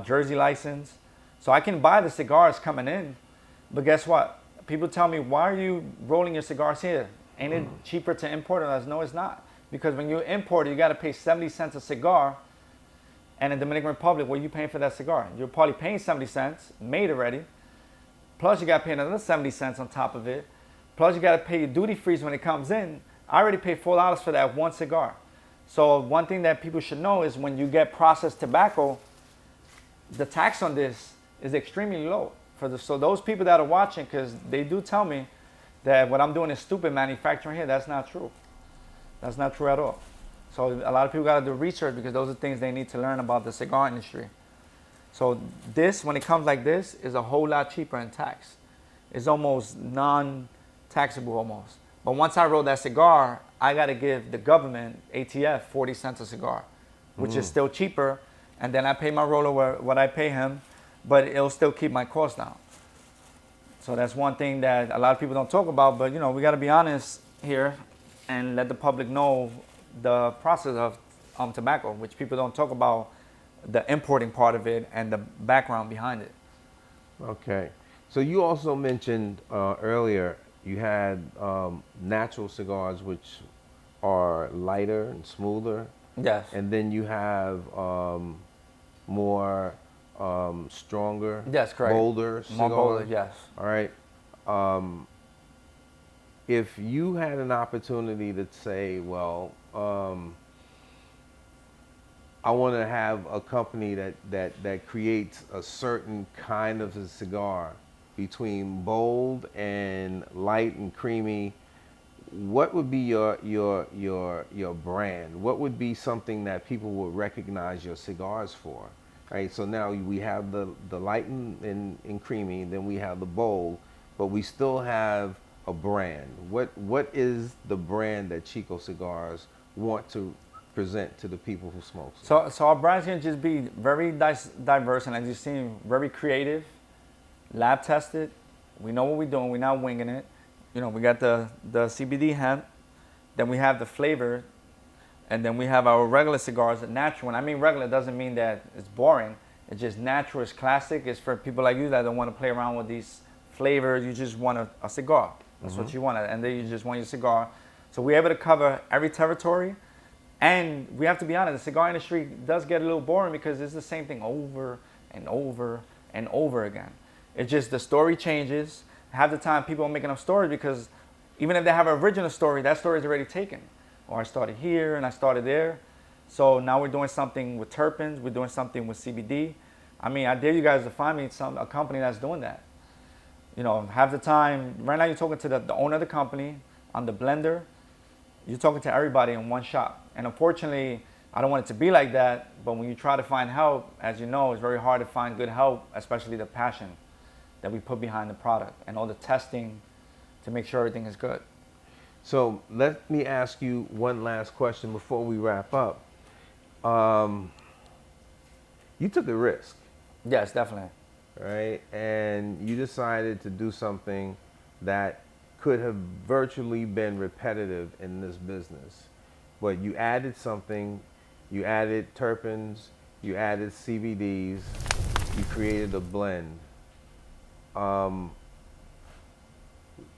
Jersey license. So I can buy the cigars coming in. But guess what? People tell me, why are you rolling your cigars here? Ain't it cheaper to import it? I said, no, it's not. Because when you import it, you got to pay 70 cents a cigar. And in the Dominican Republic, what are you paying for that cigar? You're probably paying 70 cents, made already. Plus, you got to pay another 70 cents on top of it. Plus, you got to pay your duty freeze when it comes in. I already paid $4 for that one cigar. So one thing that people should know is when you get processed tobacco, the tax on this is extremely low. So those people that are watching, because they do tell me that what I'm doing is stupid manufacturing here, that's not true. That's not true at all. So a lot of people got to do research, because those are things they need to learn about the cigar industry. So this, when it comes like this, is a whole lot cheaper in tax. It's almost non-taxable almost. But once I roll that cigar, I got to give the government, ATF, 40 cents a cigar, which is still cheaper. And then I pay my roller what I pay him, but it'll still keep my costs down. So that's one thing that a lot of people don't talk about, but we got to be honest here and let the public know the process of tobacco, which people don't talk about, the importing part of it and the background behind it. Okay. So you also mentioned earlier you had natural cigars, which are lighter and smoother. Yes. And then you have more stronger, yes, correct. bolder cigars. More bolder, yes. All right. If you had an opportunity to say, well, I want to have a company that creates a certain kind of a cigar between bold and light and creamy, what would be your brand? What would be something that people would recognize your cigars for? Right. So now we have the light and creamy, and then we have the bold, but we still have a brand. What is the brand that Chico Cigars want to present to the people who smoke? So our brand's gonna just be very diverse, and as you've seen, very creative, lab tested. We know what we're doing. We're not winging it. We got the CBD hemp, then we have the flavor, and then we have our regular cigars, natural. When I mean regular, it doesn't mean that it's boring. It's just natural, it's classic. It's for people like you that don't want to play around with these flavors. You just want a cigar. That's what you want, and then you just want your cigar. So we're able to cover every territory. And we have to be honest, the cigar industry does get a little boring because it's the same thing over and over and over again. It's just the story changes. Half the time people are making up stories because even if they have an original story, that story is already taken. Or I started here and I started there. So now we're doing something with terpenes. We're doing something with CBD. I mean, I dare you guys to find me a company that's doing that. You know, half the time, right now you're talking to the owner of the company, I'm the blender. You're talking to everybody in one shop. And unfortunately, I don't want it to be like that, but when you try to find help, as you know, it's very hard to find good help, especially the passion that we put behind the product and all the testing to make sure everything is good. So let me ask you one last question before we wrap up. You took a risk. Yes, definitely. Right? And you decided to do something that could have virtually been repetitive in this business. But you added something, you added terpenes, you added CBDs, you created a blend.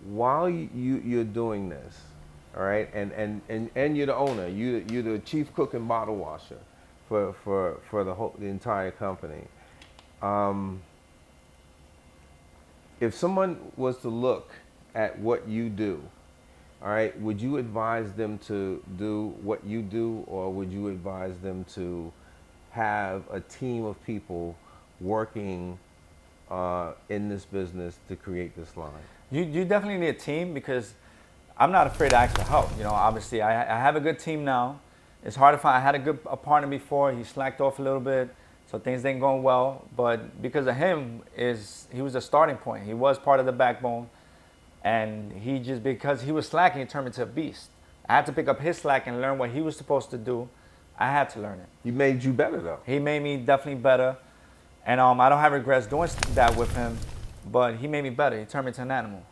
While you're doing this, all right, and you're the owner, you're the chief cook and bottle washer for the entire company. If someone was to look at what you do, all right, would you advise them to do what you do, or would you advise them to have a team of people working in this business to create this line? You definitely need a team because I'm not afraid to ask for help. You know, obviously I have a good team now. It's hard to find. I had a partner before. He slacked off a little bit, so things didn't go well. But because of him, he was the starting point. He was part of the backbone, and because he was slacking, he turned into a beast. I had to pick up his slack and learn what he was supposed to do. I had to learn it. He made you better, though. He made me definitely better, and I don't have regrets doing that with him. But he made me better. He turned me into an animal.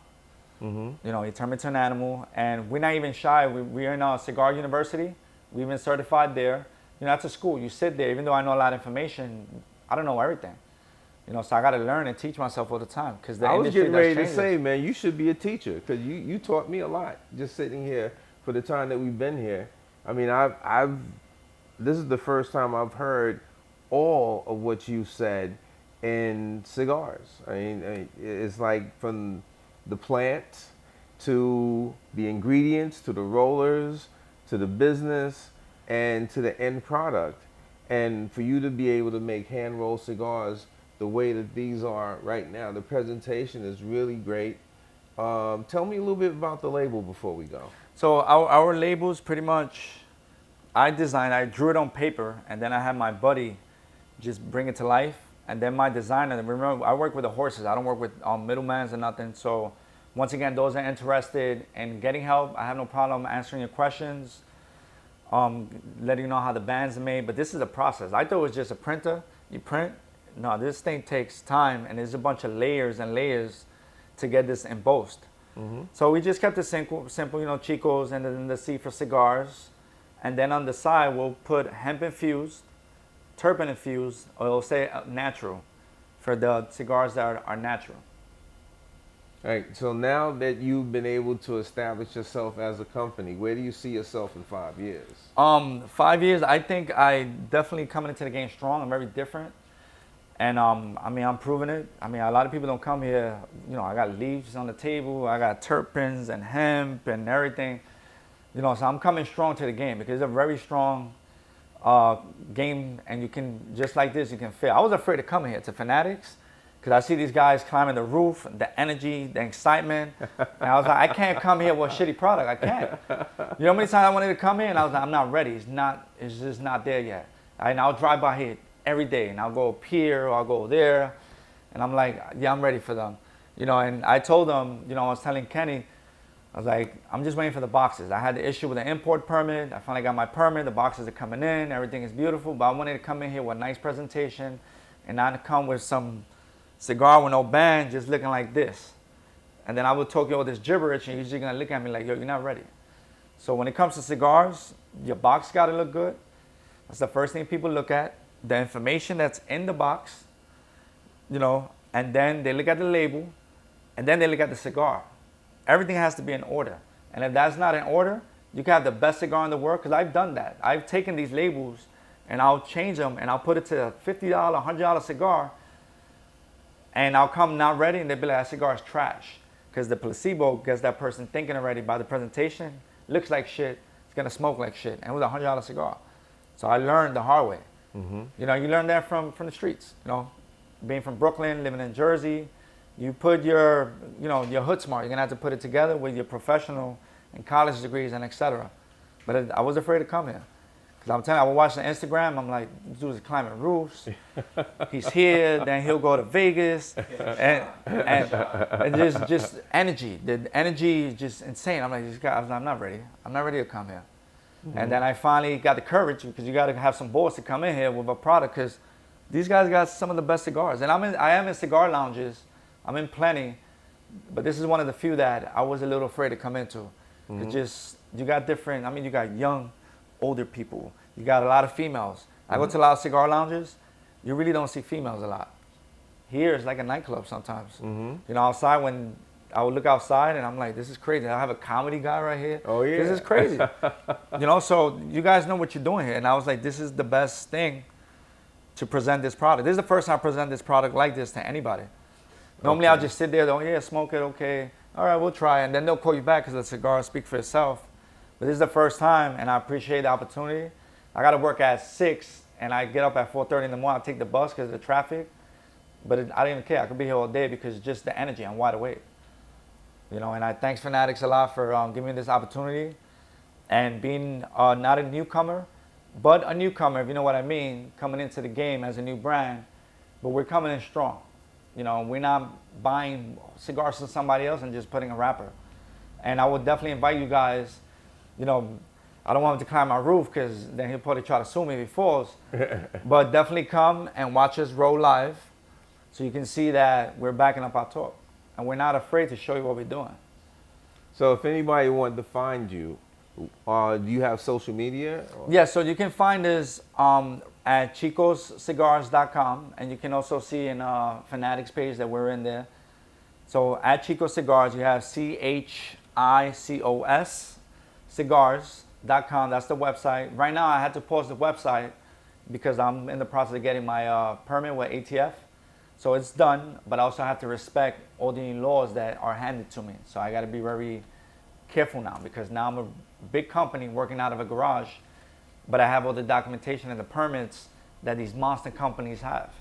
Mm-hmm. You know, he turned me into an animal, and we're not even shy. We're in a Cigar University. We've been certified there. You know, that's a school. You sit there. Even though I know a lot of information, I don't know everything. You know, so I got to learn and teach myself all the time. Because I was getting ready to say, man, you should be a teacher because you taught me a lot just sitting here for the time that we've been here. I mean, this is the first time I've heard all of what you said in cigars. I mean, it's like from the plant to the ingredients to the rollers to the business and to the end product. And for you to be able to make hand-rolled cigars the way that these are right now, the presentation is really great. Tell me a little bit about the label before we go. So our labels pretty much, I drew it on paper, and then I had my buddy just bring it to life. And then my designer, remember, I work with the horses. I don't work with middlemen or nothing. So once again, those are interested in getting help, I have no problem answering your questions, letting you know how the bands are made. But this is a process. I thought it was just a printer. You print. No, this thing takes time, and there's a bunch of layers and layers to get this embossed. Mm-hmm. So we just kept it simple, you know, Chicos, and then the C for cigars. And then on the side, we'll put hemp infused, terpene infused, or it'll say natural for the cigars that are natural. All right, so now that you've been able to establish yourself as a company, where do you see yourself in 5 years? 5 years, I think I definitely coming into the game strong. I'm very different. And I mean, I'm proving it. I mean, a lot of people don't come here, you know, I got leaves on the table, I got terpenes and hemp and everything. You know, so I'm coming strong to the game because it's a very strong game, and you can, just like this, you can fail. I was afraid to come here to Fanatics because I see these guys climbing the roof, the energy, the excitement, and I was like, I can't come here with a shitty product. I can't. You know how many times I wanted to come here and I was like, I'm not ready. It's just not there yet. And I'll drive by here every day, and I'll go up here or I'll go there, and I'm like, yeah, I'm ready for them. You know, and I told them, you know, I was telling Kenny, I was like, I'm just waiting for the boxes. I had the issue with the import permit. I finally got my permit. The boxes are coming in. Everything is beautiful. But I wanted to come in here with a nice presentation and not come with some cigar with no band just looking like this. And then I would talk you all this gibberish, and you're just going to look at me like, yo, you're not ready. So when it comes to cigars, your box got to look good. That's the first thing people look at. The information that's in the box, you know, and then they look at the label, and then they look at the cigar. Everything has to be in order. And if that's not in order, you can have the best cigar in the world, because I've done that. I've taken these labels and I'll change them and I'll put it to a $50, $100 cigar, And I'll come not ready, and they'll be like, that cigar is trash. Because the placebo gets that person thinking already by the presentation, looks like shit, it's gonna smoke like shit. And it was a $100 cigar. So I learned the hard way. You know, you learn that from the streets, you know. Being from Brooklyn, living in Jersey, you put your, you know, your hood smart. You're gonna have to put it together with your professional and college degrees and etc. But I was afraid to come here. Because I'm telling you, I was watching Instagram, I'm like, this dude's climbing roofs. He's here, then he'll go to Vegas. And just energy. The energy is just insane. I'm like, this guy, I'm not ready. I'm not ready to come here. And then I finally got the courage, because you got to have some balls to come in here with a product, because these guys got some of the best cigars. And I am in cigar lounges. I'm in plenty. But this is one of the few that I was a little afraid to come into. It's just, you got different, I mean, you got young, older people. You got a lot of females. I go to a lot of cigar lounges. You really don't see females a lot. Here, it's like a nightclub sometimes. You know, outside, when I would look outside and I'm like, this is crazy. I have a comedy guy right here. Oh, yeah. This is crazy. You know, so you guys know what you're doing here. And I was like, this is the best thing to present this product. This is the first time I present this product like this to anybody. Normally, I'll just sit there, oh, yeah, smoke it, okay. All right, we'll try. And then they'll call you back because the cigar speaks for itself. But this is the first time, and I appreciate the opportunity. I got to work at 6, and I get up at 4:30 in the morning. I take the bus because of the traffic. But I don't even care. I could be here all day because just the energy. I'm wide awake. You know, and I thanks Fanatics a lot for giving me this opportunity. And being not a newcomer, but a newcomer, if you know what I mean, coming into the game as a new brand. But we're coming in strong. You know, we're not buying cigars from somebody else and just putting a wrapper. And I would definitely invite you guys, you know, I don't want him to climb my roof because then he'll probably try to sue me if he falls. But definitely come and watch us roll live so you can see that we're backing up our talk. And we're not afraid to show you what we're doing. So if anybody wanted to find you, do you have social media? Yeah, so you can find us at chicoscigars.com, and you can also see in Fanatics page that we're in there. So at Chicos Cigars, you have CHICOS cigars.com. That's the website. Right now, I had to pause the website because I'm in the process of getting my permit with ATF. So it's done, but I also have to respect all the laws that are handed to me. So I got to be very careful now, because now I'm a big company working out of a garage, but I have all the documentation and the permits that these monster companies have.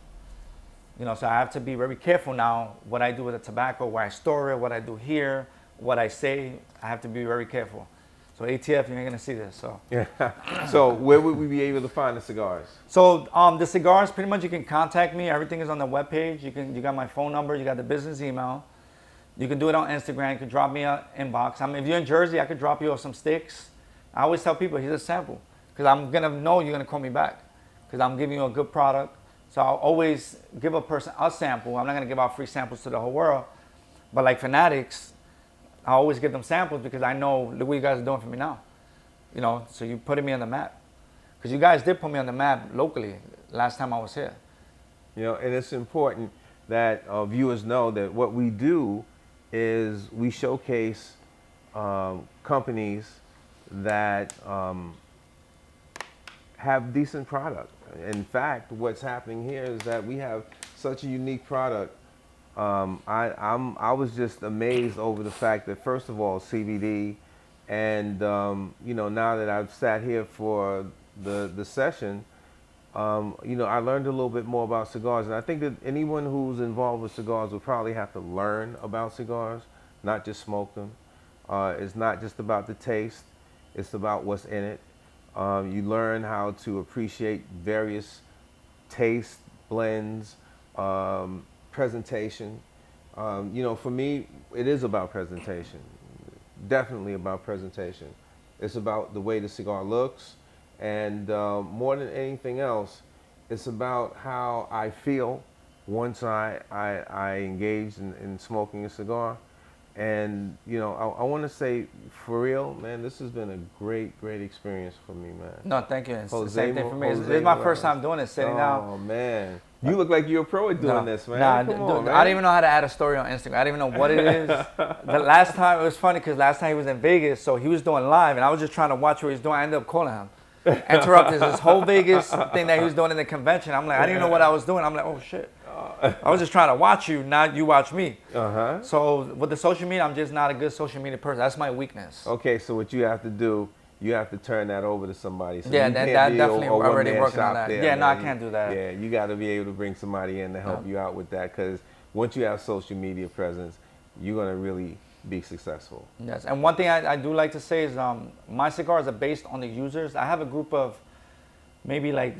You know, so I have to be very careful now what I do with the tobacco, where I store it, what I do here, what I say. I have to be very careful. So ATF, you ain't gonna see this. So yeah. So where would we be able to find the cigars? So the cigars, pretty much you can contact me. Everything is on the webpage. You got my phone number. You got the business email. You can do it on Instagram. You can drop me an inbox. I mean, if you're in Jersey, I could drop you off some sticks. I always tell people, here's a sample, because I'm gonna know you're gonna call me back, because I'm giving you a good product. So I'll always give a person a sample. I'm not gonna give out free samples to the whole world, but like Fanatics, I always give them samples because I know, look what you guys are doing for me now. You know, so you putting me on the map. Because you guys did put me on the map locally last time I was here. You know, and it's important that viewers know that what we do is we showcase companies that have decent product. In fact, what's happening here is that we have such a unique product. I was just amazed over the fact that, first of all, CBD, and you know, now that I've sat here for the session, you know, I learned a little bit more about cigars, and I think that anyone who's involved with cigars will probably have to learn about cigars, not just smoke them. It's not just about the taste, it's about what's in it. You learn how to appreciate various tastes, blends, presentation. You know, for me, it is about presentation. Definitely about presentation. It's about the way the cigar looks, and more than anything else, it's about how I feel once I engage in smoking a cigar. And you know, I want to say, for real, man, this has been a great experience for me, man. No, thank you. It's the same thing for me. This is my first time doing it, sitting down. Oh man, you look like you're a pro at doing this, man. Nah, Come on, man. I don't even know how to add a story on Instagram. I don't even know what it is. The last time, it was funny because last time he was in Vegas, so he was doing live, and I was just trying to watch what he was doing. I ended up calling him, interrupted this whole Vegas thing that he was doing in the convention. I'm like, I didn't even know what I was doing. I'm like, oh shit. I was just trying to watch you, not you watch me. Uh-huh. So with the social media, I'm just not a good social media person. That's my weakness. Okay, so what you have to do, you have to turn that over to somebody. So Yeah, you that can't be definitely a already one-man working on shop that. there, Yeah, no, I man. can't do that. Yeah, you got to be able to bring somebody in to help you out with that, because once you have social media presence, you're going to really be successful. Yes, and one thing I do like to say is my cigars are based on the users. I have a group of maybe like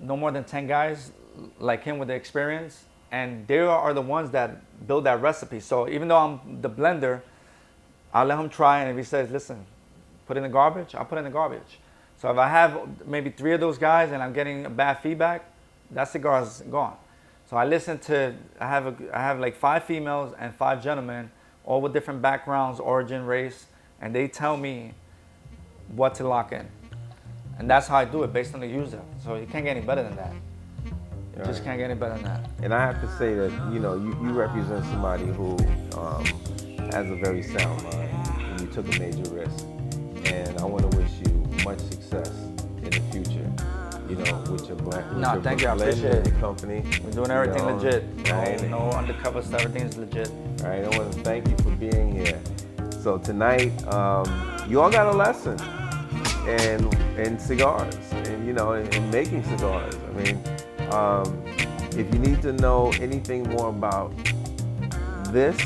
no more than 10 guys like him with the experience, and they are the ones that build that recipe. So even though I'm the blender, I'll let him try, and if he says, listen, put it in the garbage, I'll put it in the garbage. So if I have maybe 3 of those guys and I'm getting bad feedback, that cigar is gone. So I listen to, I have like 5 females and 5 gentlemen, all with different backgrounds, origin, race, and they tell me what to lock in. And that's how I do it, based on the user. So you can't get any better than that. You just can't get any better than that. And I have to say that, you know, you represent somebody who has a very sound mind, and you took a major risk. And I want to wish you much success in the future, you know, with your No, thank you, I appreciate it. your company. We're doing everything legit. Right? No undercover stuff, everything's legit. All right, I want to thank you for being here. So tonight, you all got a lesson in cigars, and you know, in making cigars. I mean, if you need to know anything more about this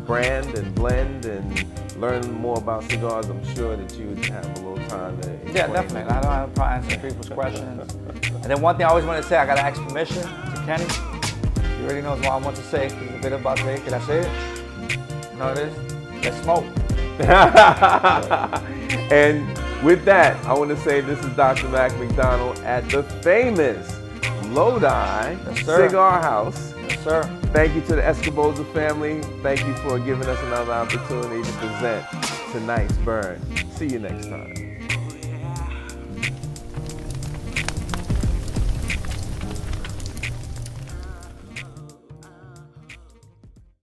brand and blend and learn more about cigars, I'm sure that you would have a little time to explain. Yeah, definitely. I don't have a problem answering people's questions. And then one thing I always want to say, I got to ask permission to Kenny. He already knows what I want to say. It's a bit about today. Can I say it? You know what it is? Let's smoke. And with that, I want to say this is Dr. Mac McDonald at the famous Lodi Cigar House. Yes, sir. Thank you to the Escoboza family. Thank you for giving us another opportunity to present tonight's burn. See you next time.